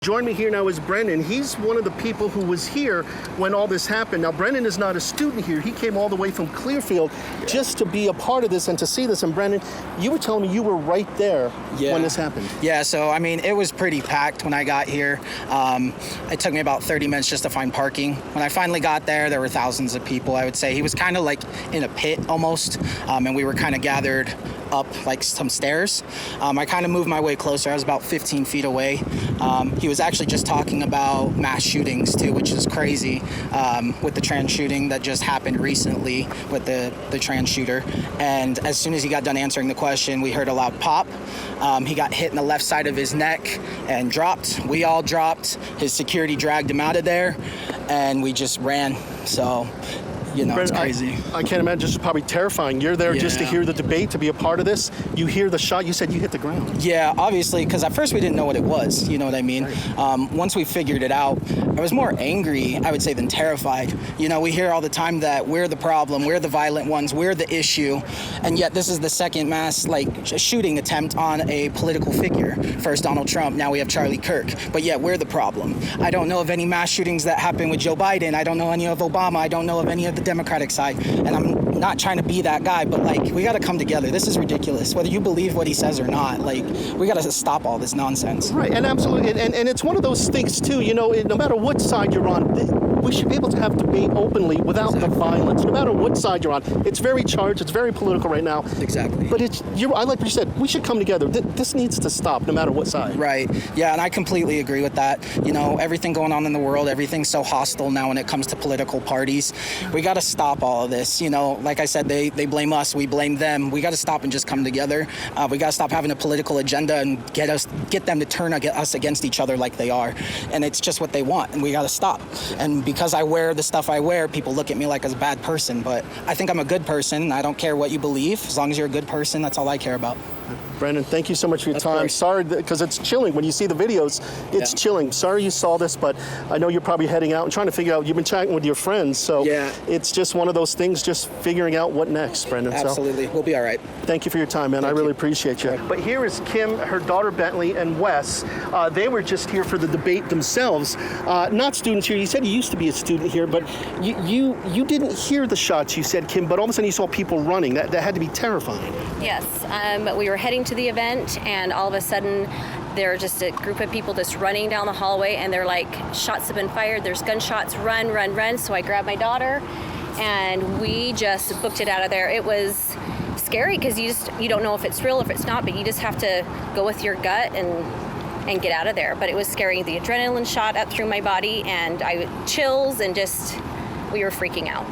Join me here now is Brendan. He's one of the people who was here when all this happened. Now, Brendan is not a student here. He came all the way from Clearfield just to be a part of this and to see this. And Brendan, you were telling me you were right there when this happened. Yeah, so I mean, it was pretty packed when I got here. It took me about 30 minutes just to find parking. When I finally got there, there were thousands of people, I would say. He was kind of like in a pit almost, and we were kind of gathered up like some stairs. I kind of moved my way closer. I was about 15 feet away. He was actually just talking about mass shootings too, which is crazy, with the trans shooting that just happened recently with the trans shooter. And as soon as he got done answering the question, we heard a loud pop. He got hit in the left side of his neck and dropped. We all dropped. His security dragged him out of there, and we just ran. So, you know, it's crazy. I can't imagine. This is probably terrifying. You're there just to hear the debate, to be a part of this. You hear the shot. You said you hit the ground. Yeah, obviously, because at first we didn't know what it was. You know what I mean? Right. Once we figured it out, I was more angry, I would say, than terrified. You know, we hear all the time that we're the problem, we're the violent ones, we're the issue, and yet this is the second mass shooting attempt on a political figure. First Donald Trump, now we have Charlie Kirk, but yet we're the problem. I don't know of any mass shootings that happened with Joe Biden. I don't know any of Obama. I don't know of any of the Democratic side, and I'm not trying to be that guy, but like, we got to come together. This is ridiculous. Whether you believe what he says or not, like, we got to stop all this nonsense. Right, and absolutely, and it's one of those things too, you know, no matter what side you're on, we should be able to have debate openly without the violence, no matter what side you're on. It's very charged, it's very political right now. Exactly. But I like what you said, we should come together. This needs to stop, no matter what side. Right, yeah, and I completely agree with that. You know, everything going on in the world, everything's so hostile now when it comes to political parties. We got to stop all of this. You know, like I said, they blame us, we blame them. We got to stop and just come together. We got to stop having a political agenda and get them to turn us against each other like they are. And it's just what they want, and we got to stop. And because I wear the stuff I wear, people look at me like as a bad person, but I think I'm a good person. I don't care what you believe. As long as you're a good person, that's all I care about. Brendan, thank you so much for your time. Sorry, because it's chilling. When you see the videos, it's chilling. Sorry you saw this, but I know you're probably heading out and trying to figure out, you've been chatting with your friends, so it's just one of those things, just figuring out what next, Brendan. Absolutely. We'll be all right. Thank you for your time, man. I really appreciate you. But here is Kim, her daughter Bentley, and Wes. They were just here for the debate themselves. Not students here. You said you used to be a student here, but you didn't hear the shots, you said, Kim, but all of a sudden you saw people running. That had to be terrifying. Yes. We were heading to the event, and all of a sudden there were just a group of people just running down the hallway, and they're like, shots have been fired, there's gunshots, run, run, run. So I grabbed my daughter and we just booked it out of there. It was scary because you don't know if it's real, if it's not, but you just have to go with your gut and get out of there. But it was scary. The adrenaline shot up through my body, and chills, and just, we were freaking out.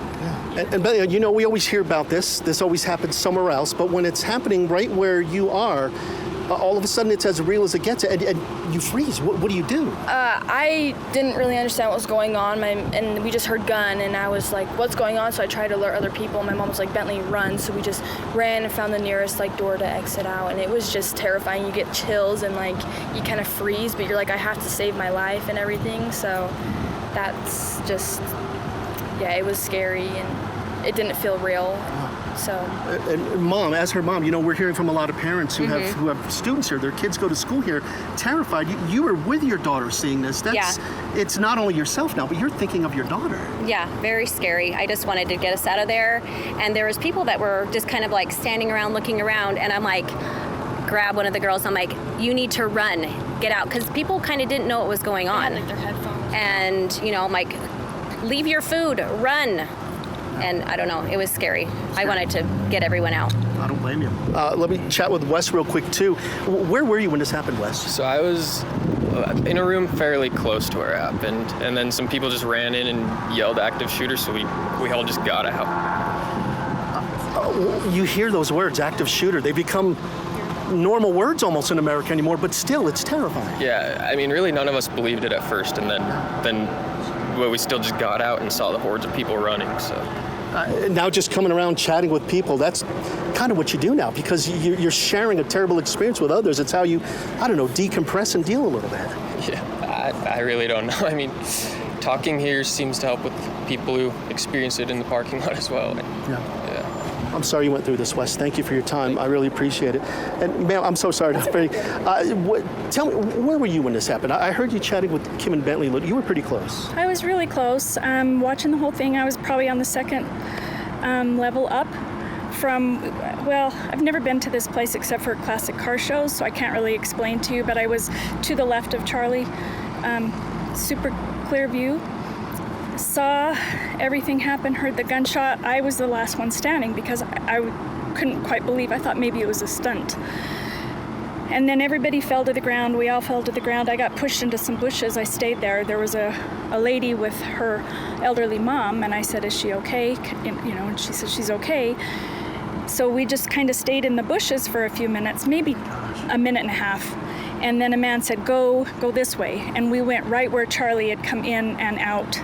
And you know, we always hear about this. This always happens somewhere else. But when it's happening right where you are, all of a sudden it's as real as it gets, and you freeze. What do you do? I didn't really understand what was going on, and we just heard gun, and I was like, what's going on? So I tried to alert other people. My mom was like, Bentley, run. So we just ran and found the nearest door to exit out, and it was just terrifying. You get chills, and you kind of freeze, but you're like, I have to save my life and everything. So that's just, it was scary, and it didn't feel real. So. And mom, as her mom, you know, we're hearing from a lot of parents who have students here. Their kids go to school here, terrified. You were with your daughter seeing this. It's not only yourself now, but you're thinking of your daughter. Yeah, very scary. I just wanted to get us out of there, and there was people that were just kind of like standing around, looking around, and I'm like, grab one of the girls. I'm like, you need to run, get out, because people kind of didn't know what was going on. They had, their headphones. And you know, I'm like, leave your food, run. And I don't know, it was scary. I wanted to get everyone out. I don't blame you. Let me chat with Wes real quick too. Where were you when this happened, Wes? So I was in a room fairly close to where it happened, and then some people just ran in and yelled active shooter, so we all just got out. You hear those words, active shooter. They become normal words almost in America anymore, but still, it's terrifying. Yeah, I mean, really none of us believed it at first, and then we still just got out and saw the hordes of people running, so. Now just coming around chatting with people, that's kind of what you do now, because you're sharing a terrible experience with others. It's how you, I don't know, decompress and deal a little bit. Yeah, I really don't know. I mean, talking here seems to help with people who experience it in the parking lot as well. Yeah. I'm sorry you went through this, Wes. Thank you for your time. I really appreciate it. And ma'am, I'm so sorry. Tell me, where were you when this happened? I heard you chatting with Kim and Bentley. You were pretty close. I was really close. Watching the whole thing, I was probably on the second level up from, well, I've never been to this place except for classic car shows, so I can't really explain to you, but I was to the left of Charlie, super clear view. Saw everything happen, heard the gunshot. I was the last one standing because I couldn't quite believe. I thought maybe it was a stunt. And then everybody fell to the ground. We all fell to the ground. I got pushed into some bushes. I stayed there. There was a lady with her elderly mom, and I said, "Is she okay?" And she said, "She's okay." So we just kind of stayed in the bushes for a few minutes, maybe a minute and a half. And then a man said, go this way. And we went right where Charlie had come in and out.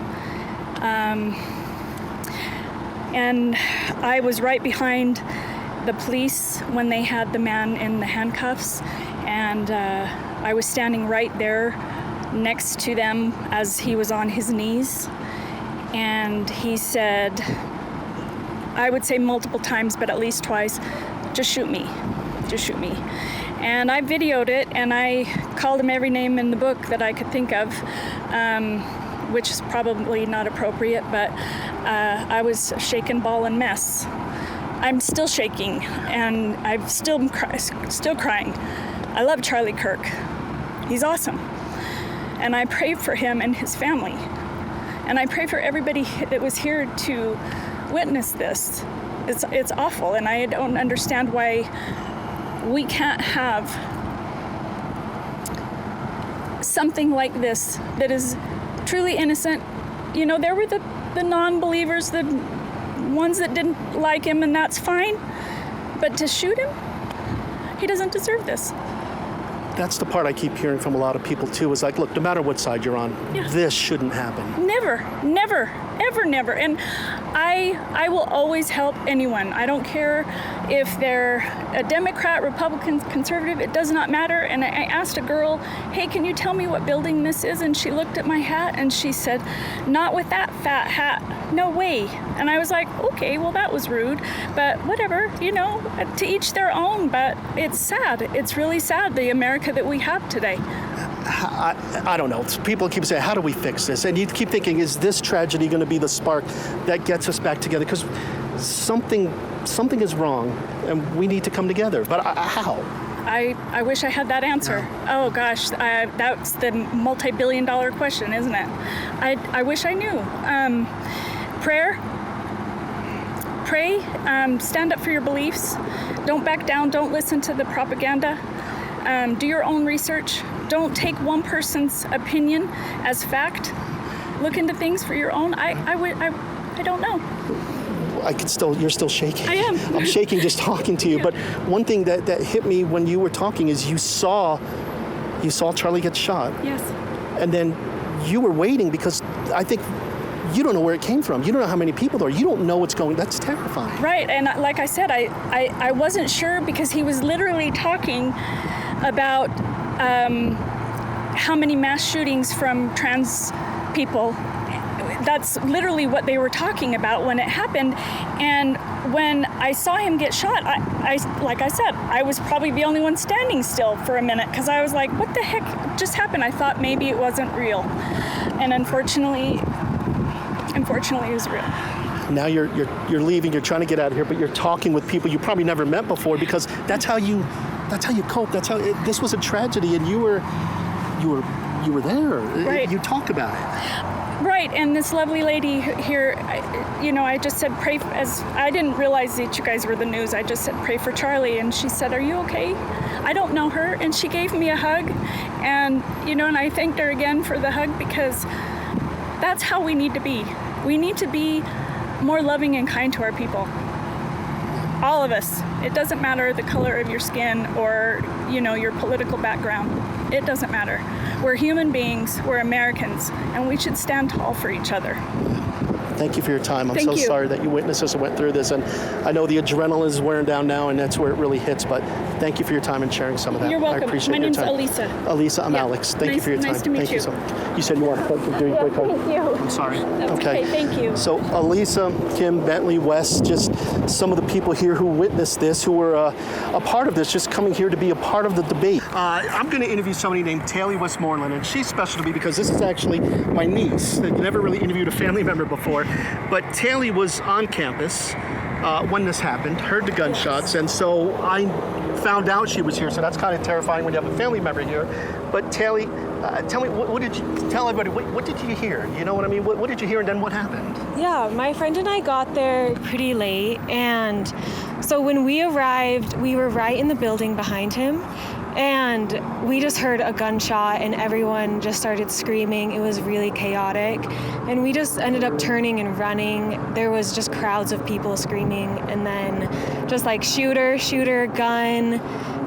And I was right behind the police when they had the man in the handcuffs. And I was standing right there next to them as he was on his knees. And he said, I would say multiple times, but at least twice, "Just shoot me, just shoot me." And I videoed it, and I called him every name in the book that I could think of, which is probably not appropriate, but I was shaken, ball, and mess. I'm still shaking, and I'm still crying. I love Charlie Kirk. He's awesome. And I pray for him and his family. And I pray for everybody that was here to witness this. It's awful, and I don't understand why we can't have something like this that is truly innocent. You know, there were the non-believers, the ones that didn't like him, and that's fine. But to shoot him, he doesn't deserve this. That's the part I keep hearing from a lot of people too, is like, look, no matter what side you're on, this shouldn't happen. Never, never, ever, never. And I will always help anyone. I don't care if they're a Democrat, Republican, conservative, it does not matter. And I asked a girl, "Hey, can you tell me what building this is?" And she looked at my hat and she said, "Not with that fat hat, no way." And I was like, okay, well, that was rude, but whatever, to each their own. But it's sad. It's really sad, the America that we have today. I don't know. People keep saying, how do we fix this? And you keep thinking, is this tragedy going to be the spark that gets us back together? Because something is wrong, and we need to come together. But how? I wish I had that answer. No. Oh gosh, that's the multi-billion-dollar question, isn't it? I wish I knew. Pray, stand up for your beliefs. Don't back down. Don't listen to the propaganda. Do your own research. Don't take one person's opinion as fact. Look into things for your own. I don't know. You're still shaking. I am. I'm shaking just talking to you. But one thing that hit me when you were talking is you saw Charlie get shot. Yes. And then you were waiting because I think you don't know where it came from. You don't know how many people there are. You don't know what's going. That's terrifying. Right. And like I said, I wasn't sure because he was literally talking about how many mass shootings from trans people. That's literally what they were talking about when it happened. And when I saw him get shot, I like I said, I was probably the only one standing still for a minute because I was like, what the heck just happened? I thought maybe it wasn't real. And unfortunately it was real. Now you're leaving, you're trying to get out of here, but you're talking with people you probably never met before because that's how you cope. This was a tragedy, and you were there. Right. You talk about it. Right, and this lovely lady here, I just said pray as I didn't realize that you guys were the news. I just said pray for Charlie, and she said, "Are you okay?" I don't know her, and she gave me a hug, and and I thanked her again for the hug because that's how we need to be. We need to be more loving and kind to our people. All of us. It doesn't matter the color of your skin or, your political background. It doesn't matter. We're human beings, we're Americans, and we should stand tall for each other. Thank you for your time. I'm Thank so you. sorry that you witnessed this and went through this. And I know the adrenaline is wearing down now, and that's where it really hits. But thank you for your time and sharing some of that. You're welcome. I appreciate My your name's time. Elisa. Elisa, I'm Yeah. Alex. Thank you Nice- for your time. nice to meet Thank you you. so much. You said you want to doing quick. Thank you. I'm sorry. That's okay. Thank you. So Elisa, Kim, Bentley, Wes, just some of the people here who witnessed this, who were a part of this, just coming here to be a part of the debate. I'm going to interview somebody named Taylor Westmoreland, and she's special to me because this is actually my niece. I've never really interviewed a family member before, but Taylor was on campus when this happened, heard the gunshots, and so I found out she was here, so that's kind of terrifying when you have a family member here. But Taylor, tell me, what did you tell everybody? What did you hear? You know what I mean? What did you hear, and then what happened? Yeah, my friend and I got there pretty late, and so when we arrived, we were right in the building behind him, and we just heard a gunshot and everyone just started screaming. It was really chaotic, and we just ended up turning and running. There was just crowds of people screaming, and then just like shooter, gun,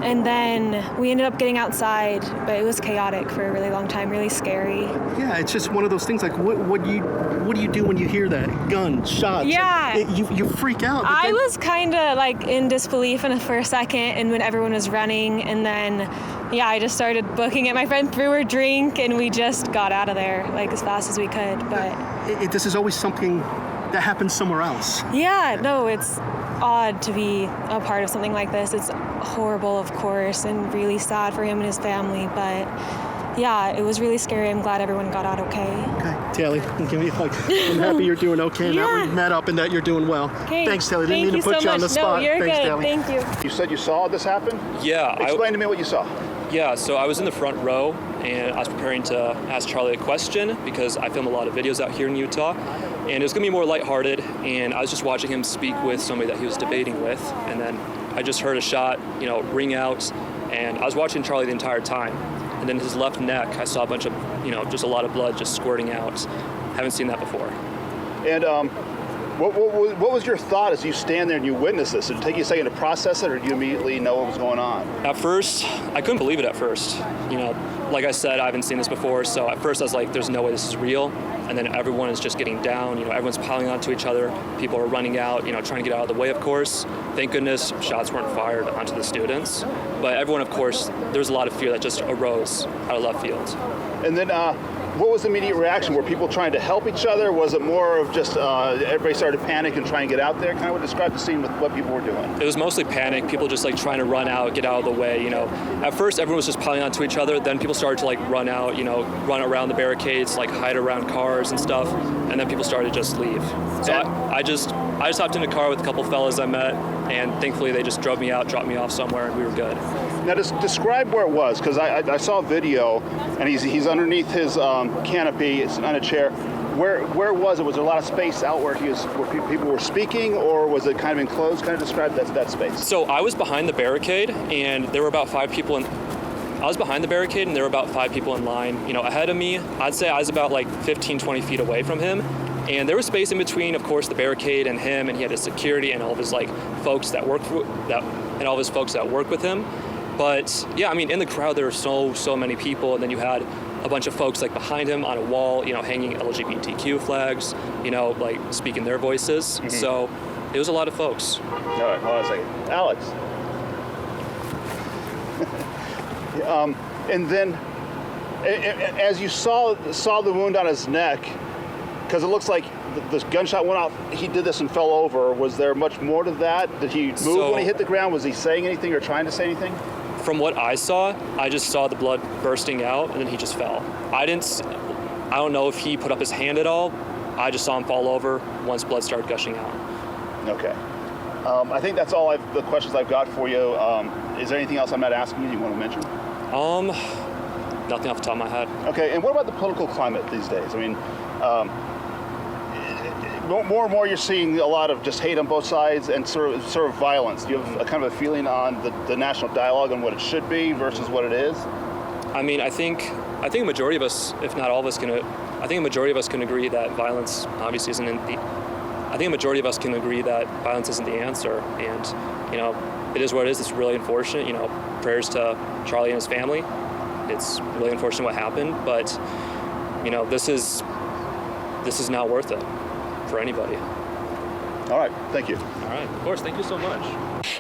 and then we ended up getting outside, but it was chaotic for a really long time, really scary. Yeah, it's just one of those things. Like, what do you do when you hear that gun shots? Yeah. You freak out. but I then- was kind of like in disbelief for a second, and when everyone was running, and then I just started booking it. My friend threw her drink, and we just got out of there like as fast as we could. But This is always something that happens somewhere else. yeah, no, it's odd to be a part of something like this. It's horrible, of course, and really sad for him and his family. But yeah, it was really scary. I'm glad everyone got out okay. Okay, Taylor, give me a hug. I'm happy you're doing okay, and that Yeah. we met up and that you're doing well. Okay. Thanks, Taylor. Didn't Thank mean to you put so you on the much. spot. No, you're Thanks, good. Taylor. Thank you. You said you saw this happen? Yeah, Explain to me what you saw. So I was in the front row, and I was preparing to ask Charlie a question because I film a lot of videos out here in Utah, and it was gonna be more lighthearted, and I was just watching him speak with somebody that he was debating with, and then I just heard a shot, ring out, and I was watching Charlie the entire time, and then his left neck, I saw a bunch of, just a lot of blood just squirting out. Haven't seen that before. And what was your thought as you stand there and you witness this? Did it take you a second to process it, or did you immediately know what was going on? At first, I couldn't believe it at first. Like I said, I haven't seen this before, so at first I was like, there's no way this is real. And then everyone is just getting down, everyone's piling onto each other. People are running out, trying to get out of the way, of course. Thank goodness shots weren't fired onto the students. But everyone, of course, there's a lot of fear that just arose out of left field. And then what was the immediate reaction? Were people trying to help each other? Was it more of just everybody started to panic and try and get out there? Kind of describe the scene with what people were doing. It was mostly panic, people just like trying to run out, get out of the way, At first everyone was just piling onto each other, then people started to like run out, run around the barricades, like hide around cars and stuff, and then people started to just leave. So I just hopped in a car with a couple fellas I met, and thankfully they just drove me out, dropped me off somewhere, and we were good. Now just describe where it was, because I saw a video, and he's underneath his canopy, it's on a chair. Where was it? Was there a lot of space out where people were speaking, or was it kind of enclosed? Kind of describe that space. So I was behind the barricade, and there were about 5 people I was behind the barricade, and there were about 5 people in line. Ahead of me, I'd say I was about like 15, 20 feet away from him. And there was space in between, of course, the barricade and him, and he had his security and all of his folks that work with him. But yeah, in the crowd there were so many people, and then you had a bunch of folks behind him on a wall, hanging LGBTQ flags, speaking their voices. Mm-hmm. So it was a lot of folks. All right, hold on a second, Alex. And then, as you saw the wound on his neck, because it looks like this gunshot went off, he did this and fell over. Was there much more to that? Did he move when he hit the ground? Was he saying anything or trying to say anything? From what I saw, I just saw the blood bursting out, and then he just fell. I don't know if he put up his hand at all. I just saw him fall over once blood started gushing out. Okay. I think that's all the questions I've got for you. Is there anything else I'm not asking you want to mention? Nothing off the top of my head. Okay, and what about the political climate these days? More and more you're seeing a lot of just hate on both sides and sort of violence. Do you have a kind of a feeling on the national dialogue and what it should be versus what it is? I think a majority of us, if not all of us, can agree that violence obviously isn't I think a majority of us can agree that violence isn't the answer, and it is what it is. It's really unfortunate. Prayers to Charlie and his family. It's really unfortunate what happened, but this is not worth it. for anybody. All right, thank you. All right, of course, thank you so much.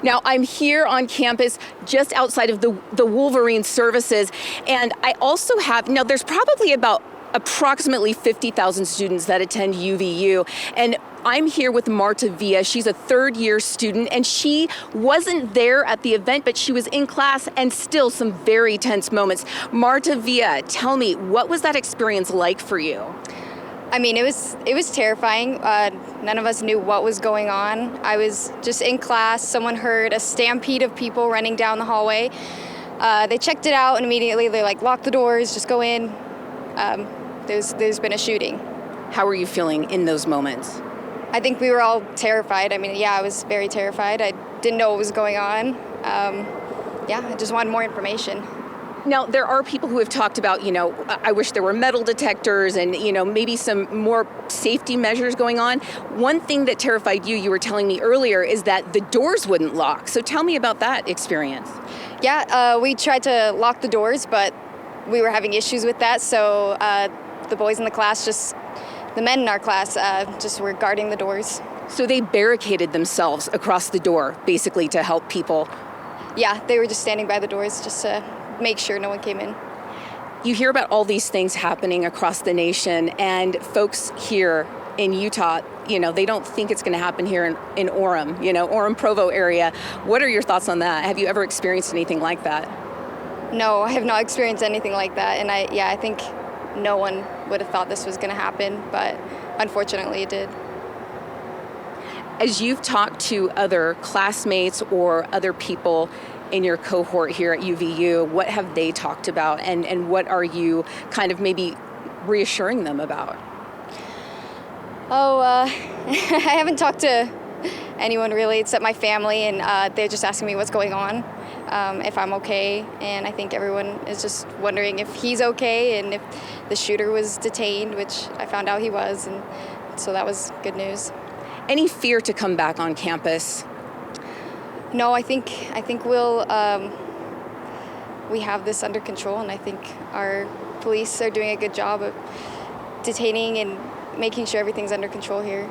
Now, I'm here on campus just outside of the Wolverine services, and I also have, now there's probably about approximately 50,000 students that attend UVU, and I'm here with Marta Villa. She's a third-year student, and she wasn't there at the event, but she was in class, and still some very tense moments. Marta Villa, tell me, what was that experience like for you? I mean, it was terrifying. None of us knew what was going on. I was just in class. Someone heard a stampede of people running down the hallway. They checked it out, and immediately they lock the doors, just go in. There's been a shooting. How were you feeling in those moments? I think we were all terrified. I mean, yeah, I was very terrified. I didn't know what was going on. I just wanted more information. Now, there are people who have talked about, I wish there were metal detectors and, maybe some more safety measures going on. One thing that terrified you were telling me earlier, is that the doors wouldn't lock. So tell me about that experience. Yeah, we tried to lock the doors, but we were having issues with that. So the boys in the class, the men in our class, just were guarding the doors. So they barricaded themselves across the door, basically, to help people. Yeah, they were just standing by the doors just to make sure no one came in. You hear about all these things happening across the nation, and folks here in Utah, they don't think it's going to happen here in Orem, Orem Provo area. What are your thoughts on that? Have you ever experienced anything like that? No, I have not experienced anything like that, and I think no one would have thought this was going to happen, but unfortunately it did. As you've talked to other classmates or other people in your cohort here at UVU, what have they talked about, and what are you kind of maybe reassuring them about? I haven't talked to anyone really except my family, and they're just asking me what's going on, if I'm okay, and I think everyone is just wondering if he's okay and if the shooter was detained, which I found out he was, and so that was good news. Any fear to come back on campus? No, I think we have this under control, and I think our police are doing a good job of detaining and making sure everything's under control here.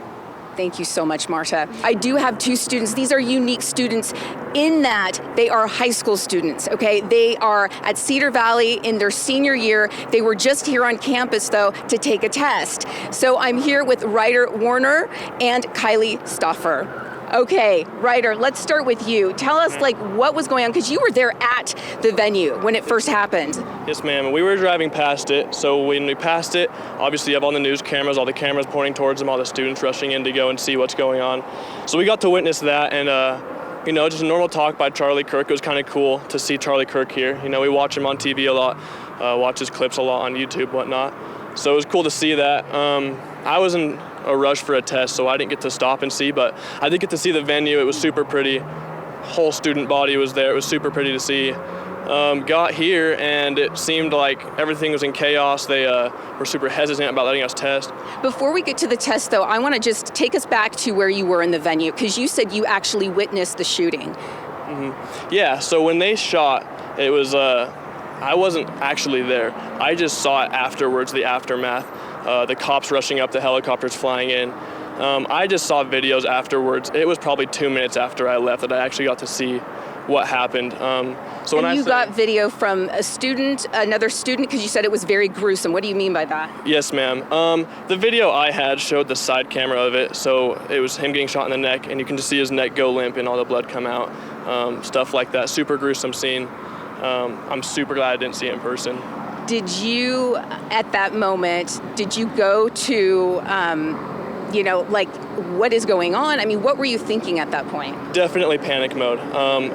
Thank you so much, Marta. I do have two students. These are unique students in that they are high school students, okay? They are at Cedar Valley in their senior year. They were just here on campus, though, to take a test. So I'm here with Ryder Warner and Kylie Stoffer. Okay, Ryder, let's start with you. Tell us, what was going on, because you were there at the venue when it first happened. Yes, ma'am. We were driving past it, so when we passed it, obviously you have all the news cameras, all the cameras pointing towards them, all the students rushing in to go and see what's going on. So we got to witness that, and just a normal talk by Charlie Kirk. It was kind of cool to see Charlie Kirk here. We watch him on TV a lot, watch his clips a lot on YouTube, whatnot. So it was cool to see that. I was in a rush for a test, so I didn't get to stop and see, but I did get to see the venue. It was super pretty. Whole student body was there. It was super pretty to see. Got here, and it seemed like everything was in chaos. They were super hesitant about letting us test. Before we get to the test, though, I want to just take us back to where you were in the venue, because you said you actually witnessed the shooting. Mm-hmm. Yeah, so when they shot, it was, I wasn't actually there. I just saw it afterwards, the aftermath. The cops rushing up, the helicopters flying in. I just saw videos afterwards. It was probably 2 minutes after I left that I actually got to see what happened. You got video from another student, because you said it was very gruesome. What do you mean by that? Yes, ma'am. The video I had showed the side camera of it, so it was him getting shot in the neck, and you can just see his neck go limp and all the blood come out, stuff like that. Super gruesome scene. I'm super glad I didn't see it in person. Did you, at that moment, go to, what is going on? I mean, what were you thinking at that point? Definitely panic mode.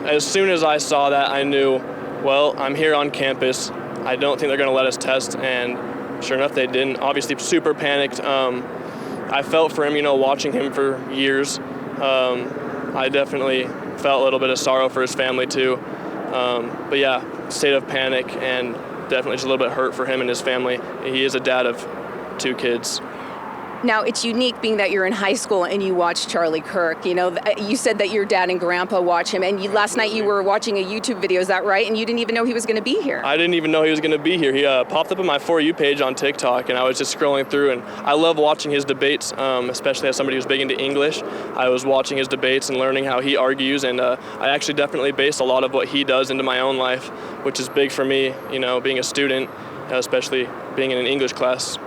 As soon as I saw that, I knew, well, I'm here on campus. I don't think they're going to let us test, and sure enough, they didn't. Obviously, super panicked. I felt for him, watching him for years. I definitely felt a little bit of sorrow for his family, too. But yeah, state of panic, and definitely just a little bit hurt for him and his family. He is a dad of 2 kids. Now, it's unique being that you're in high school and you watch Charlie Kirk. You know, you said that your dad and grandpa watch him, and last night you were watching a YouTube video, is that right? And you didn't even know he was going to be here. I didn't even know he was going to be here. He popped up on my For You page on TikTok, and I was just scrolling through, and I love watching his debates, especially as somebody who's big into English. I was watching his debates and learning how he argues, and I actually definitely based a lot of what he does into my own life, which is big for me, you know, being a student, especially being in an English class.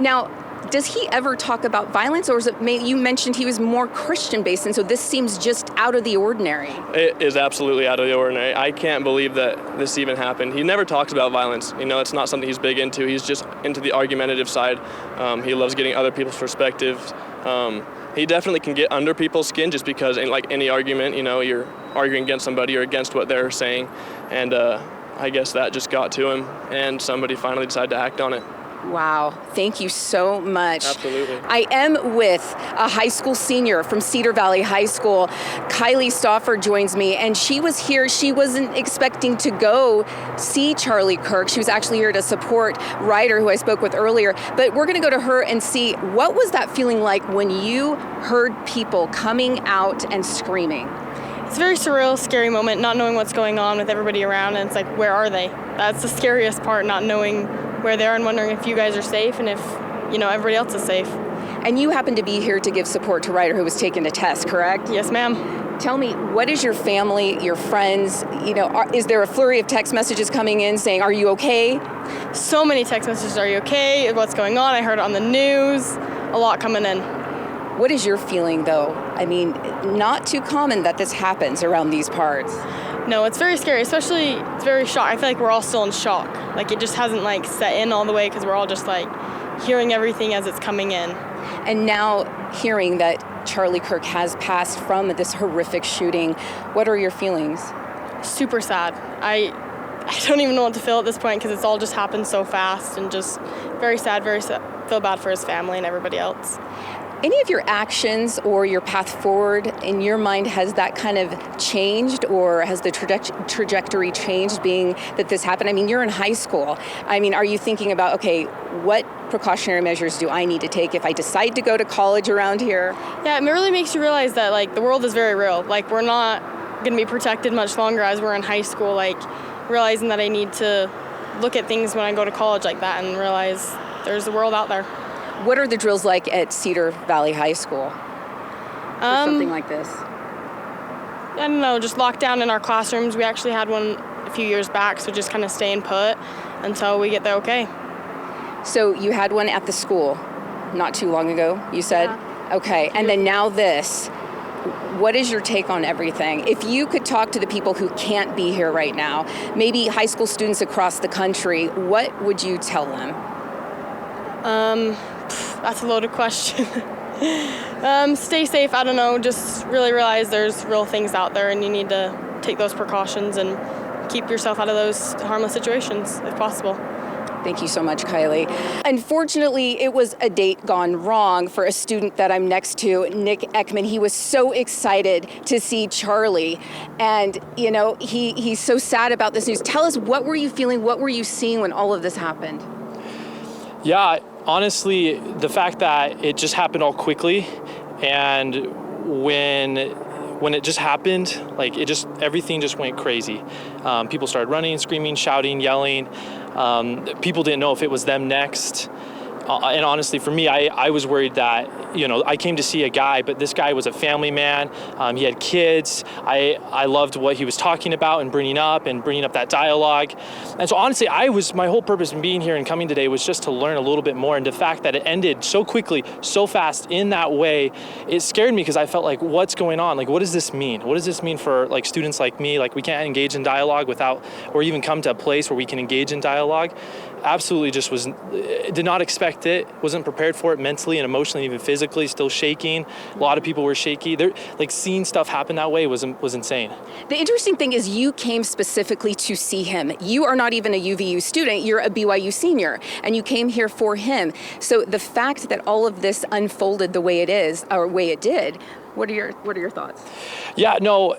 Now, does he ever talk about violence, or is it, you mentioned he was more Christian-based, and so this seems just out of the ordinary? It is absolutely out of the ordinary. I can't believe that this even happened. He never talks about violence. You know, it's not something he's big into. He's just into the argumentative side. He loves getting other people's perspectives. He definitely can get under people's skin just because in like any argument, you know, you're arguing against somebody or against what they're saying. And I guess that just got to him, and somebody finally decided to act on it. Wow, thank you so much. Absolutely. I am with a high school senior from Cedar Valley High School. Kylie Stauffer joins me, and she was here. She wasn't expecting to go see Charlie Kirk. She was actually here to support Ryder, who I spoke with earlier. But we're going to go to her and see, what was that feeling like when you heard people coming out and screaming? It's a very surreal, scary moment, not knowing what's going on with everybody around, and it's like, where are they? That's the scariest part, not knowing where they are and wondering if you guys are safe and if, you know, everybody else is safe. And you happen to be here to give support to Ryder, who was taking a test, correct? Yes, ma'am. Tell me, what is your family, your friends, you know, is there a flurry of text messages coming in saying, are you okay? So many text messages, are you okay? What's going on? I heard it on the news. A lot coming in. What is your feeling, though? I mean, not too common that this happens around these parts. No, it's very scary, especially it's very shock. I feel like we're all still in shock. Like it just hasn't like set in all the way because we're all just like hearing everything as it's coming in. And now hearing that Charlie Kirk has passed from this horrific shooting, what are your feelings? Super sad. I don't even know what to feel at this point because it's all just happened so fast, and just very sad, feel bad for his family and everybody else. Any of your actions or your path forward in your mind, has that kind of changed, or has the trajectory changed being that this happened? I mean, you're in high school. I mean, are you thinking about, okay, what precautionary measures do I need to take if I decide to go to college around here? Yeah, it really makes you realize that like the world is very real. Like we're not going to be protected much longer as we're in high school. Like realizing that I need to look at things when I go to college like that and realize there's a world out there. What are the drills like at Cedar Valley High School for something like this? I don't know, just locked down in our classrooms. We actually had one a few years back, so just kind of staying put until we get the okay. So you had one at the school not too long ago, you said? Yeah. Okay, and then now this. What is your take on everything? If you could talk to the people who can't be here right now, maybe high school students across the country, what would you tell them? That's a loaded question. Stay safe, I don't know, just really realize there's real things out there and you need to take those precautions and keep yourself out of those harmless situations if possible. Thank you so much, Kylie. Unfortunately, it was a date gone wrong for a student that I'm next to, Nick Ekman. He was so excited to see Charlie, and you know, he's so sad about this news. Tell us, what were you feeling, what were you seeing when all of this happened? Yeah, honestly, the fact that it just happened all quickly, and when it just happened, like everything just went crazy. People started running, screaming, shouting, yelling. People didn't know if it was them next. And honestly, for me, I was worried that, you know, I came to see a guy, but this guy was a family man. He had kids. I loved what he was talking about and bringing up that dialogue. And so honestly, my whole purpose in being here and coming today was just to learn a little bit more. And the fact that it ended so quickly, so fast in that way, it scared me because I felt like, what's going on? Like, what does this mean? What does this mean for like students like me? Like, we can't engage in dialogue or even come to a place where we can engage in dialogue. Absolutely did not expect it, wasn't prepared for it mentally and emotionally, even physically, still shaking. A lot of people were shaky. Seeing stuff happen that way was insane. The interesting thing is you came specifically to see him. You are not even a UVU student, you're a BYU senior, and you came here for him. So the fact that all of this unfolded the way it is, or way it did, What are your thoughts? Yeah, no,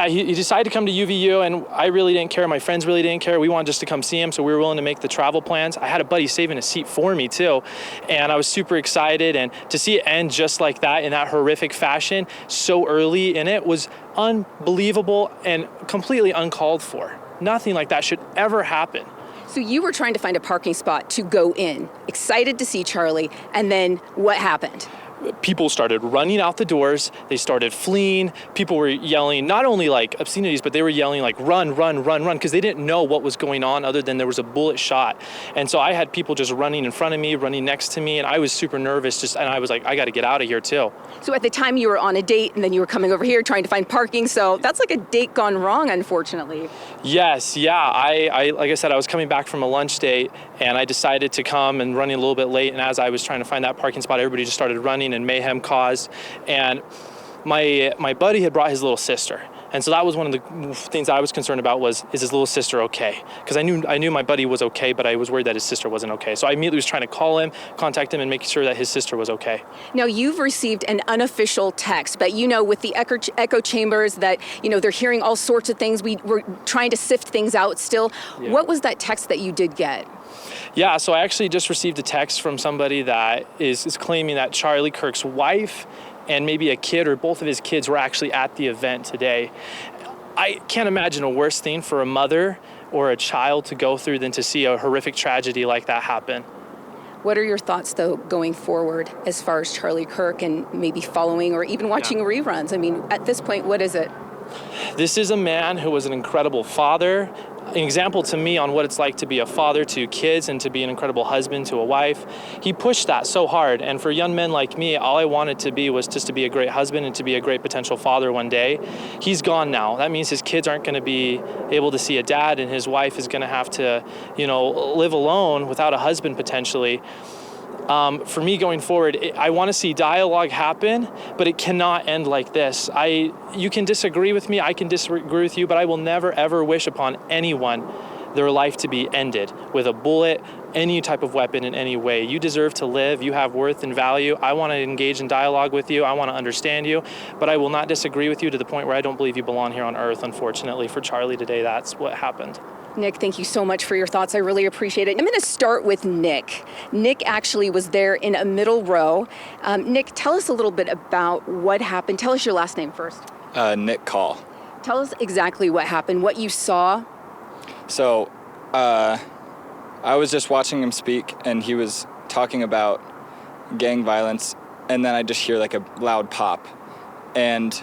he decided to come to UVU, and I really didn't care. My friends really didn't care. We wanted just to come see him, so we were willing to make the travel plans. I had a buddy saving a seat for me, too, and I was super excited. And to see it end just like that, in that horrific fashion, so early in it, was unbelievable and completely uncalled for. Nothing like that should ever happen. So you were trying to find a parking spot to go in, excited to see Charlie, and then what happened? People started running out the doors. They started fleeing. People were yelling, not only like obscenities, but they were yelling like run, run, run, run, because they didn't know what was going on other than there was a bullet shot. And so I had people just running in front of me, running next to me, and I was super nervous and I was like, I got to get out of here too. So at the time you were on a date, and then you were coming over here trying to find parking. So that's like a date gone wrong, unfortunately. Yes, yeah. I like I said, I was coming back from a lunch date, and I decided to come and running a little bit late. And as I was trying to find that parking spot, everybody just started running and mayhem caused. And my buddy had brought his little sister. And so that was one of the things I was concerned about was, is his little sister okay? Because I knew my buddy was okay, but I was worried that his sister wasn't okay. So I immediately was trying to call him, contact him, and make sure that his sister was okay. Now, you've received an unofficial text, but with the echo chambers that, they're hearing all sorts of things. We're trying to sift things out still. Yeah. What was that text that you did get? Yeah, so I actually just received a text from somebody that is claiming that Charlie Kirk's wife and maybe a kid or both of his kids were actually at the event today. I can't imagine a worse thing for a mother or a child to go through than to see a horrific tragedy like that happen. What are your thoughts, though, going forward as far as Charlie Kirk and maybe following or even watching reruns? I mean, at this point, what is it? This is a man who was an incredible father, an example to me on what it's like to be a father to kids and to be an incredible husband to a wife. He pushed that so hard, and for young men like me, all I wanted to be was just to be a great husband and to be a great potential father one day. He's gone now. That means his kids aren't going to be able to see a dad, and his wife is going to have to, live alone without a husband potentially. For me going forward, I want to see dialogue happen, but it cannot end like this. You can disagree with me, I can disagree with you, but I will never ever wish upon anyone their life to be ended with a bullet, any type of weapon in any way. You deserve to live, you have worth and value. I want to engage in dialogue with you, I want to understand you, but I will not disagree with you to the point where I don't believe you belong here on earth, unfortunately. For Charlie today, that's what happened. Nick, thank you so much for your thoughts. I really appreciate it. I'm going to start with Nick. Nick actually was there in a middle row. Nick, tell us a little bit about what happened. Tell us your last name first. Nick Call. Tell us exactly what happened, what you saw. So, I was just watching him speak, and he was talking about gang violence, and then I just hear like a loud pop. And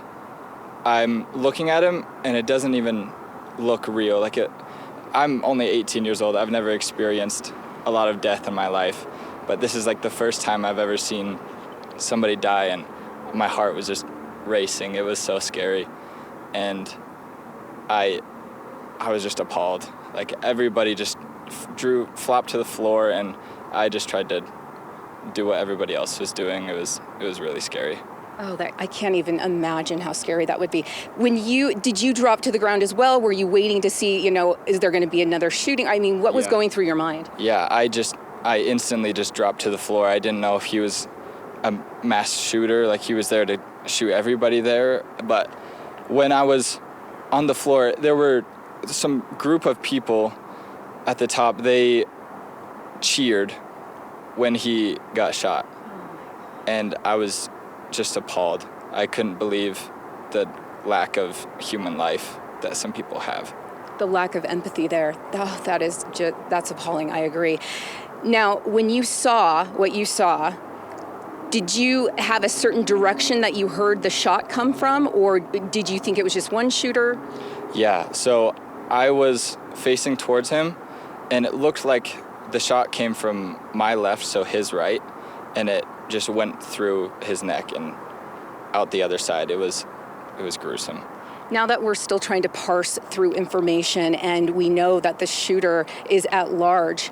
I'm looking at him, and it doesn't even look real. I'm only 18 years old. I've never experienced a lot of death in my life, but this is like the first time I've ever seen somebody die, and my heart was just racing. It was so scary, and I was just appalled. Like, everybody just flopped to the floor, and I just tried to do what everybody else was doing. It was really scary. Oh, I can't even imagine how scary that would be. Did you drop to the ground as well? Were you waiting to see, is there going to be another shooting? I mean, what was going through your mind? Yeah, I instantly just dropped to the floor. I didn't know if he was a mass shooter, like he was there to shoot everybody there. But when I was on the floor, there were some group of people at the top. They cheered when he got shot. And I was just appalled. I couldn't believe the lack of human life that some people have. The lack of empathy there. Oh, that's appalling. I agree. Now, when you saw what you saw, did you have a certain direction that you heard the shot come from, or did you think it was just one shooter? Yeah, so I was facing towards him, and it looked like the shot came from my left, so his right, and it just went through his neck and out the other side. It was gruesome. Now that we're still trying to parse through information and we know that the shooter is at large,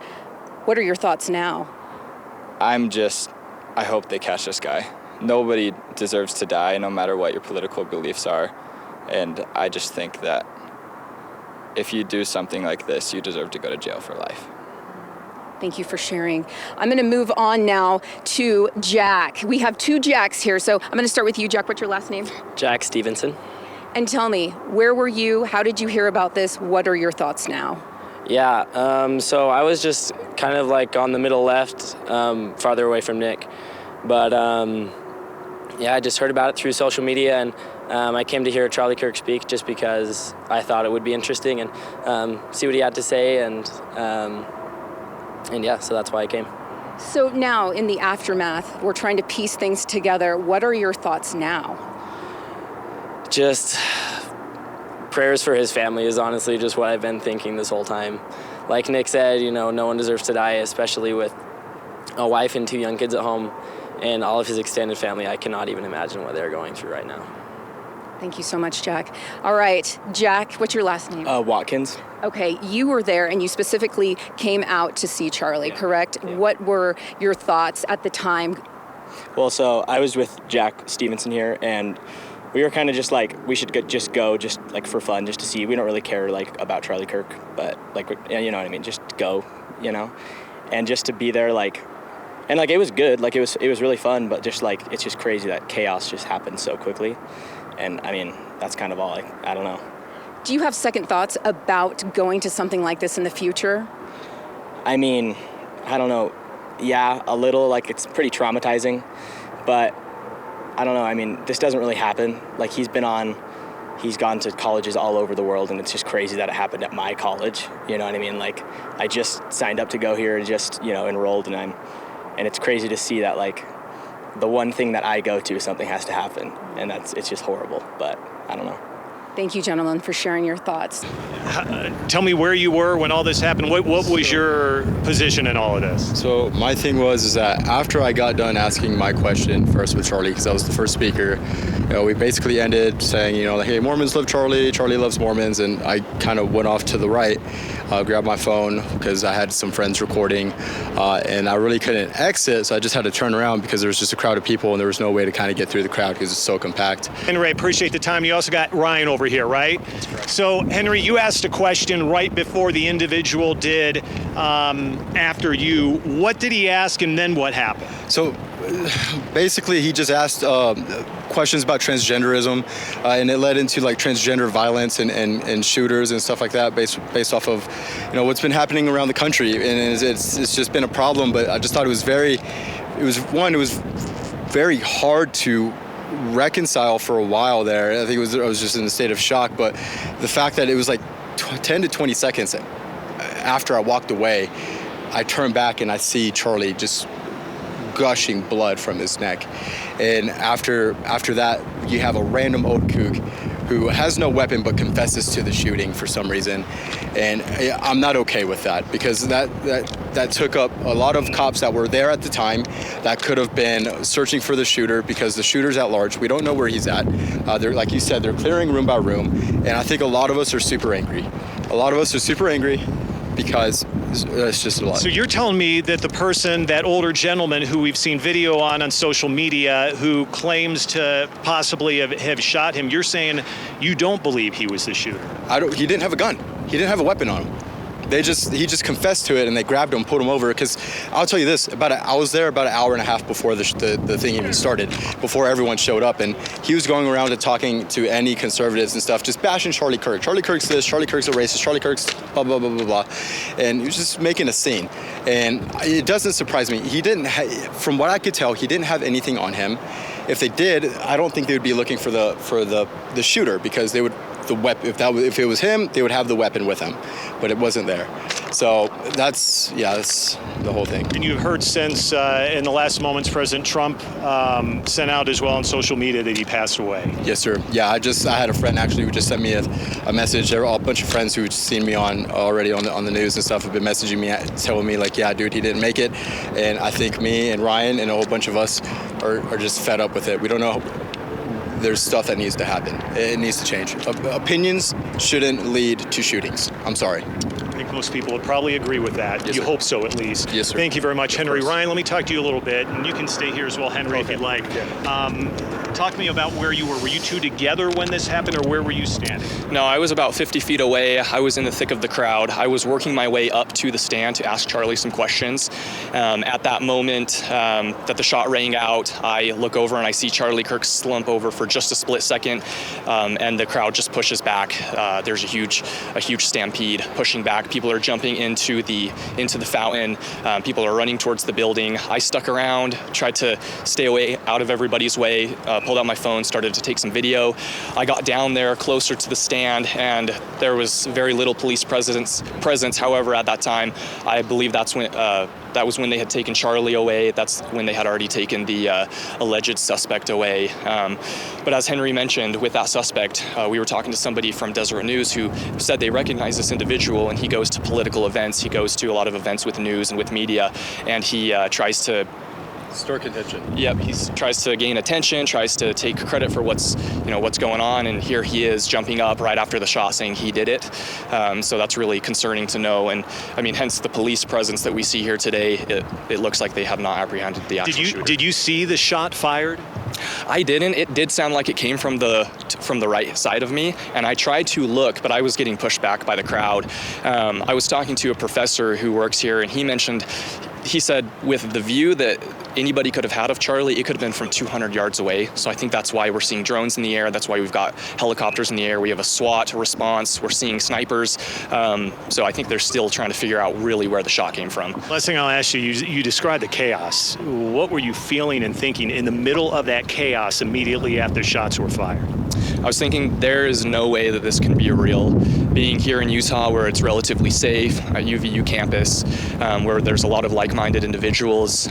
what are your thoughts now? I hope they catch this guy. Nobody deserves to die, no matter what your political beliefs are. And I just think that if you do something like this, you deserve to go to jail for life. Thank you for sharing. I'm going to move on now to Jack. We have two Jacks here, so I'm going to start with you, Jack. What's your last name? Jack Stevenson. And tell me, where were you? How did you hear about this? What are your thoughts now? Yeah, so I was just kind of like on the middle left, farther away from Nick. But yeah, I just heard about it through social media, and I came to hear Charlie Kirk speak just because I thought it would be interesting and see what he had to say, and yeah, so that's why I came. So now, in the aftermath, we're trying to piece things together. What are your thoughts now? Just prayers for his family is honestly just what I've been thinking this whole time. Like Nick said, you know, no one deserves to die, especially with a wife and 2 young kids at home and all of his extended family. I cannot even imagine what they're going through right now. Thank you so much, Jack. All right, Jack, what's your last name? Watkins. Okay, you were there and you specifically came out to see Charlie, correct? Yeah. What were your thoughts at the time? Well, so I was with Jack Stevenson here, and we were kind of just like, we should just go just like for fun, just to see. We don't really care like about Charlie Kirk, but like, you know what I mean? Just go, you know? And just to be there, like, and like it was good, like it was really fun, but just like, it's just crazy that chaos just happened so quickly. And I mean, that's kind of all, I don't know. Do you have second thoughts about going to something like this in the future? I mean, I don't know. Yeah, a little, like it's pretty traumatizing, but I don't know. I mean, this doesn't really happen. Like he's gone to colleges all over the world, and it's just crazy that it happened at my college. You know what I mean? Like I just signed up to go here and just, you know, enrolled, and it's crazy to see that like the one thing that I go to, something has to happen, and it's just horrible, but I don't know. Thank you, gentlemen, for sharing your thoughts. Tell me where you were when all this happened. What was your position in all of this? So my thing was that after I got done asking my question first with Charlie, because I was the first speaker, you know, we basically ended saying, you know, hey, Mormons love Charlie, Charlie loves Mormons, and I kind of went off to the right, grabbed my phone because I had some friends recording, and I really couldn't exit, so I just had to turn around because there was just a crowd of people and there was no way to kind of get through the crowd because it's so compact. Henry, I appreciate the time. You also got Ryan over here, right? That's correct. So, Henry, you asked a question right before the individual did after you. What did he ask, and then what happened? So, basically, he just asked questions about transgenderism, and it led into like transgender violence and shooters and stuff like that, based off of, you know, what's been happening around the country, and it's just been a problem. But I just thought it was very hard to reconcile for a while there. I think I was just in a state of shock, but the fact that it was like 10 to 20 seconds after I walked away, I turned back and I see Charlie just gushing blood from his neck. And after that, you have a random old kook who has no weapon but confesses to the shooting for some reason. And I'm not okay with that, because that took up a lot of cops that were there at the time that could have been searching for the shooter, because the shooter's at large. We don't know where he's at. They're, like you said, they're clearing room by room. And I think a lot of us are super angry. Because it's just a lot. So you're telling me that the person, that older gentleman who we've seen video on social media, who claims to possibly have shot him, you're saying you don't believe he was the shooter? He didn't have a gun. He didn't have a weapon on him. He just confessed to it, and they grabbed him, pulled him over. Because I'll tell you this, I was there about an hour and a half before the thing even started, before everyone showed up, and he was going around and talking to any conservatives and stuff, just bashing Charlie Kirk. Charlie Kirk's this, Charlie Kirk's a racist, Charlie Kirk's blah, blah, blah, blah, blah. And he was just making a scene. And it doesn't surprise me. He didn't, from what I could tell, he didn't have anything on him. If they did, I don't think they would be looking for the shooter, because they would, if it was him, they would have the weapon with him, but it wasn't there. So that's the whole thing. And you've heard since in the last moments, President Trump sent out as well on social media that he passed away. Yes, sir. Yeah, I had a friend actually who just sent me a message. There were a bunch of friends who'd seen me already on the news and stuff have been messaging me, telling me like, yeah, dude, he didn't make it. And I think me and Ryan and a whole bunch of us are just fed up with it. We don't know. There's stuff that needs to happen. It needs to change. Opinions shouldn't lead to shootings. I'm sorry. I think most people would probably agree with that. Yes, you sir. hope so, at least. Yes, sir. Thank you very much, Henry. Ryan, let me talk to you a little bit, and you can stay here as well, Henry, if you'd like. Yeah. Talk to me about where you were. Were you two together when this happened, or where were you standing? No, I was about 50 feet away. I was in the thick of the crowd. I was working my way up to the stand to ask Charlie some questions. At that moment that the shot rang out, I look over and I see Charlie Kirk slump over for just a split second, and the crowd just pushes back. There's a huge stampede pushing back. People are jumping into the fountain. People are running towards the building. I stuck around, tried to stay away out of everybody's way, pulled out my phone, started to take some video. I got down there closer to the stand, and there was very little police presence. However, at that time, I believe that was when they had taken Charlie away. That's when they had already taken the alleged suspect away. But as Henry mentioned, with that suspect, we were talking to somebody from Deseret News who said they recognize this individual, and he goes to political events. He goes to a lot of events with news and with media, and he tries to store contention. Yep, he tries to gain attention, tries to take credit for what's going on, and here he is jumping up right after the shot saying he did it. So that's really concerning to know, and I mean, hence the police presence that we see here today. It looks like they have not apprehended the actual shooter. Did you see the shot fired? I didn't. It did sound like it came from the right side of me, and I tried to look, but I was getting pushed back by the crowd. I was talking to a professor who works here, and he said with the view that anybody could have had of Charlie, it could have been from 200 yards away. So I think that's why we're seeing drones in the air. That's why we've got helicopters in the air. We have a SWAT response. We're seeing snipers. So I think they're still trying to figure out really where the shot came from. Last thing I'll ask you, you described the chaos. What were you feeling and thinking in the middle of that chaos immediately after shots were fired? I was thinking there is no way that this can be real. Being here in Utah, where it's relatively safe, at UVU campus, where there's a lot of like-minded individuals,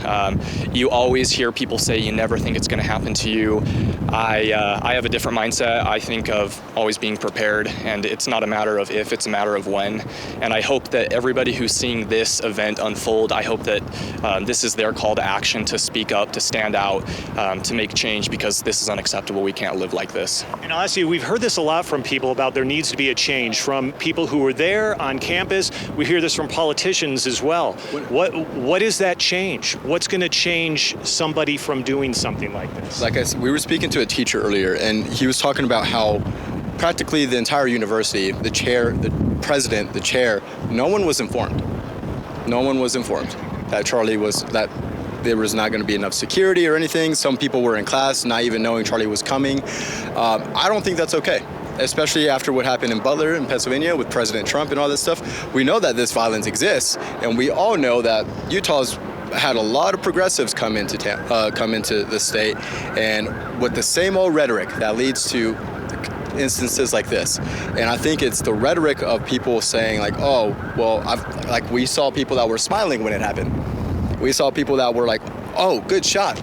you always hear people say you never think it's going to happen to you. I have a different mindset. I think of always being prepared, and it's not a matter of if, it's a matter of when. And I hope that everybody who's seeing this event unfold, I hope that this is their call to action, to speak up, to stand out, to make change, because this is unacceptable. We can't live like this. And I'll ask you, we've heard this a lot from people about there needs to be a change, from people who were there on campus. We hear this from politicians as well. What is that change? What's going to change somebody from doing something like this? Like I said, we were speaking to a teacher earlier, and he was talking about how practically the entire university, the chair, the president, the chair, no one was informed. No one was informed that there was not going to be enough security or anything. Some people were in class not even knowing Charlie was coming. I don't think that's okay, especially after what happened in Butler in Pennsylvania with President Trump and all this stuff. We know that this violence exists, and we all know that Utah's had a lot of progressives come into the state, and with the same old rhetoric that leads to instances like this. And I think it's the rhetoric of people saying like, oh, well, we saw people that were smiling when it happened. We saw people that were like, oh, good shot.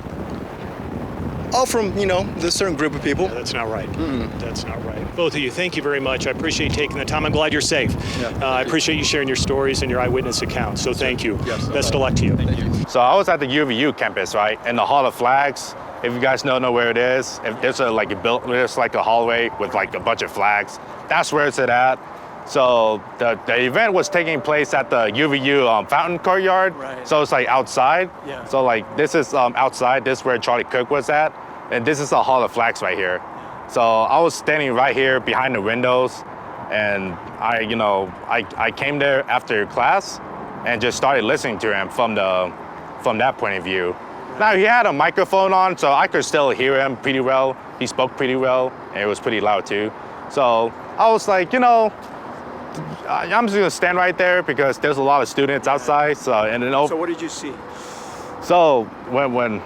All from, this certain group of people. Yeah, that's not right. That's not right. Both of you, thank you very much. I appreciate you taking the time. I'm glad you're safe. Yeah, I appreciate you sharing your stories and your eyewitness accounts. So thank you. Yes, best of luck to you. Thank you. So I was at the UVU campus, right, in the Hall of Flags. If you guys don't know where it is, if there's there's like a hallway with like a bunch of flags. That's where it's at. So the event was taking place at the UVU fountain courtyard. Right. So it's like outside. Yeah. So like this is outside. This is where Charlie Kirk was at, and this is the Hall of Flags right here. So I was standing right here behind the windows, and I came there after class, and just started listening to him from that point of view. Now he had a microphone on, so I could still hear him pretty well. He spoke pretty well, and it was pretty loud too. So I was like, I'm just gonna stand right there because there's a lot of students outside. So what did you see? So when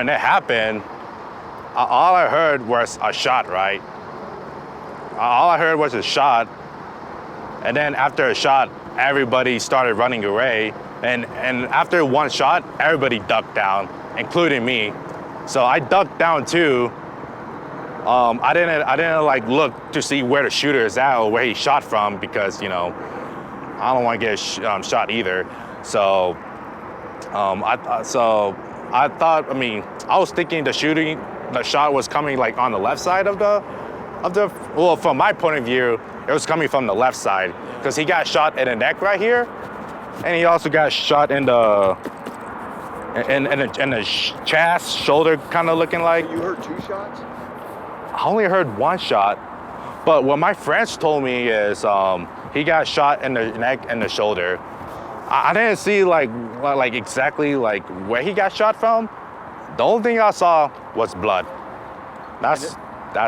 it happened, all I heard was a shot, right? All I heard was a shot, and then after a shot, everybody started running away. And after one shot, everybody ducked down, including me. So I ducked down too. I didn't look to see where the shooter is at or where he shot from, because I don't want to get shot either. So I thought, I was thinking the shot was coming on the left side well, from my point of view, it was coming from the left side, because he got shot in the neck right here, and he also got shot in the and the chest, shoulder kind of looking like. You heard 2 shots? I only heard 1 shot, but what my friends told me is he got shot in the neck and the shoulder. I didn't see like exactly like where he got shot from. The only thing I saw was blood. That's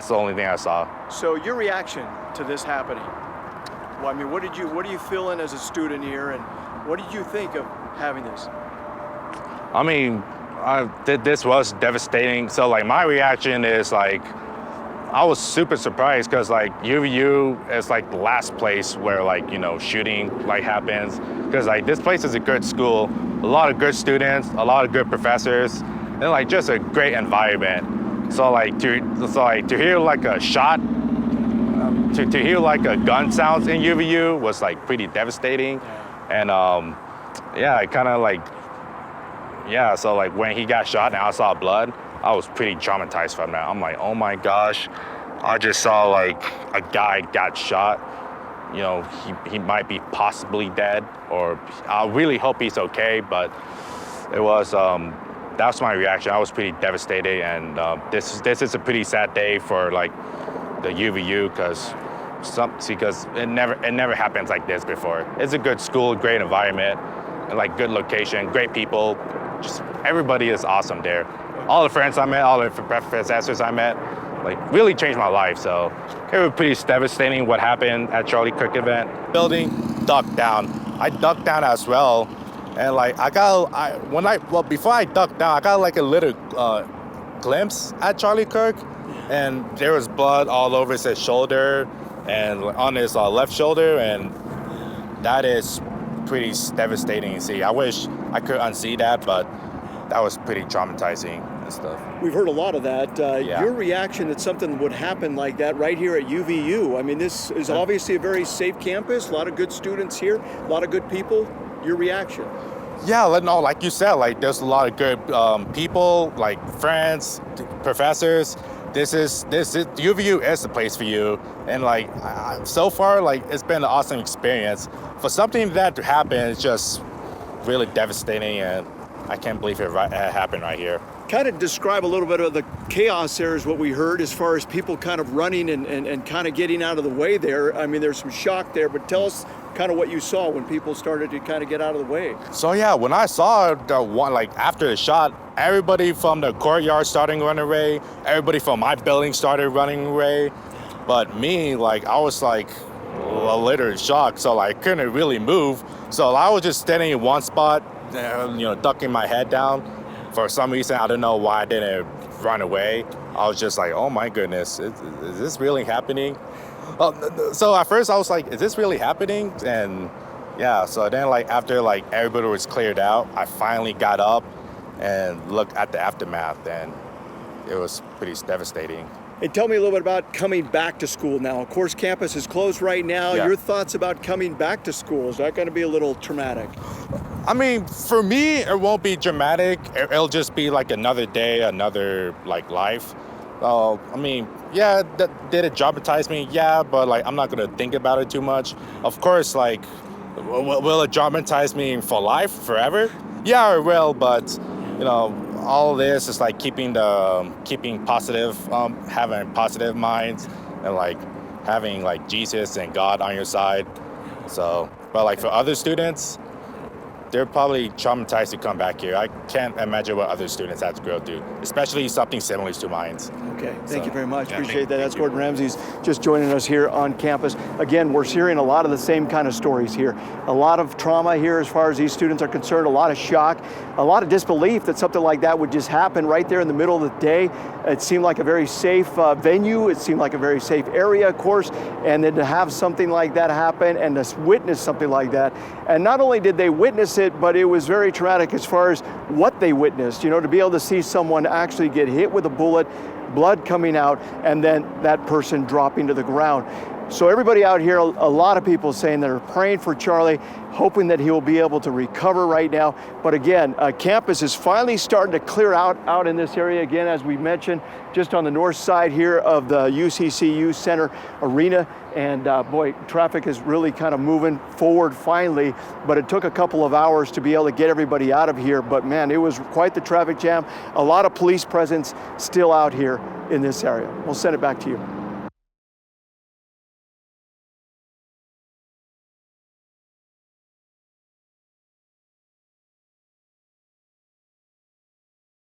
the only thing I saw. So your reaction to this happening? Well, I mean, what are you feeling as a student here, and what did you think of having this? I mean, this was devastating. So like my reaction is like, I was super surprised because like UVU is like the last place where like, you know, shooting like happens. Because like this place is a good school, a lot of good students, a lot of good professors, and like just a great environment. So like to hear like a shot, to hear like a gun sounds in UVU was like pretty devastating. And yeah, I kind of like, yeah, so like when he got shot and I saw blood, I was pretty traumatized from that. I'm like, oh my gosh, I just saw like a guy got shot. You know, he might be possibly dead, or I really hope he's okay, but it was, that's my reaction. I was pretty devastated, and this is a pretty sad day for like the UVU because it never happens like this before. It's a good school, great environment, and like good location, great people. Just everybody is awesome there. All the friends I met, all the professors I met, like really changed my life. So it was pretty devastating what happened at Charlie Kirk event. Building ducked down. I ducked down as well, and like before I ducked down, I got like a little glimpse at Charlie Kirk, and there was blood all over his shoulder and on his left shoulder, and that is pretty devastating to see. I wish I could unsee that, but that was pretty traumatizing and stuff. We've heard a lot of that. Your reaction that something would happen like that right here at UVU. I mean, this is obviously a very safe campus, a lot of good students here, a lot of good people. Your reaction? Yeah, no, like you said, like there's a lot of good people, like friends, professors. UVU is the place for you. And like so far, like it's been an awesome experience. For something like that to happen, it's just really devastating, and I can't believe it happened right here. Kind of describe a little bit of the chaos there is what we heard as far as people kind of running and kind of getting out of the way there. I mean, there's some shock there, but tell us kind of what you saw when people started to kind of get out of the way. So yeah, when I saw the one, like after the shot, everybody from the courtyard started running away, everybody from my building started running away. But me, like I was like a little shocked, so like, I couldn't really move. So I was just standing in one spot, you know, ducking my head down. For some reason, I don't know why I didn't run away. I was just like, oh my goodness, is this really happening? So at first I was like, is this really happening? And yeah, so then like after like everybody was cleared out, I finally got up and looked at the aftermath, and it was pretty devastating. And tell me a little bit about coming back to school now. Of course, campus is closed right now. Yeah. Your thoughts about coming back to school? Is that going to be a little traumatic? I mean, for me, it won't be dramatic. It'll just be like another day, another like life. I mean, yeah, did it traumatize me? Yeah, but like I'm not gonna think about it too much. Of course, like, will it traumatize me for life, forever? Yeah, it will. But you know, all this is like keeping positive, having positive minds, and like having like Jesus and God on your side. So, but like for other students, they're probably traumatized to come back here. I can't imagine what other students have to go through, especially something similar to mine. Okay, thank you very much. Appreciate that. That's Gordon Ramsey's just joining us here on campus. Again, we're hearing a lot of the same kind of stories here. A lot of trauma here as far as these students are concerned, a lot of shock, a lot of disbelief that something like that would just happen right there in the middle of the day. It seemed like a very safe venue. It seemed like a very safe area, of course, and then to have something like that happen and to witness something like that. And not only did they witness it, but it was very traumatic as far as what they witnessed. You know, to be able to see someone actually get hit with a bullet, blood coming out, and then that person dropping to the ground. So everybody out here, a lot of people saying they're praying for Charlie, hoping that he will be able to recover right now. But again, campus is finally starting to clear out in this area again, as we mentioned, just on the north side here of the UCC Youth Center Arena. And boy, traffic is really kind of moving forward finally, but it took a couple of hours to be able to get everybody out of here. But man, it was quite the traffic jam. A lot of police presence still out here in this area. We'll send it back to you.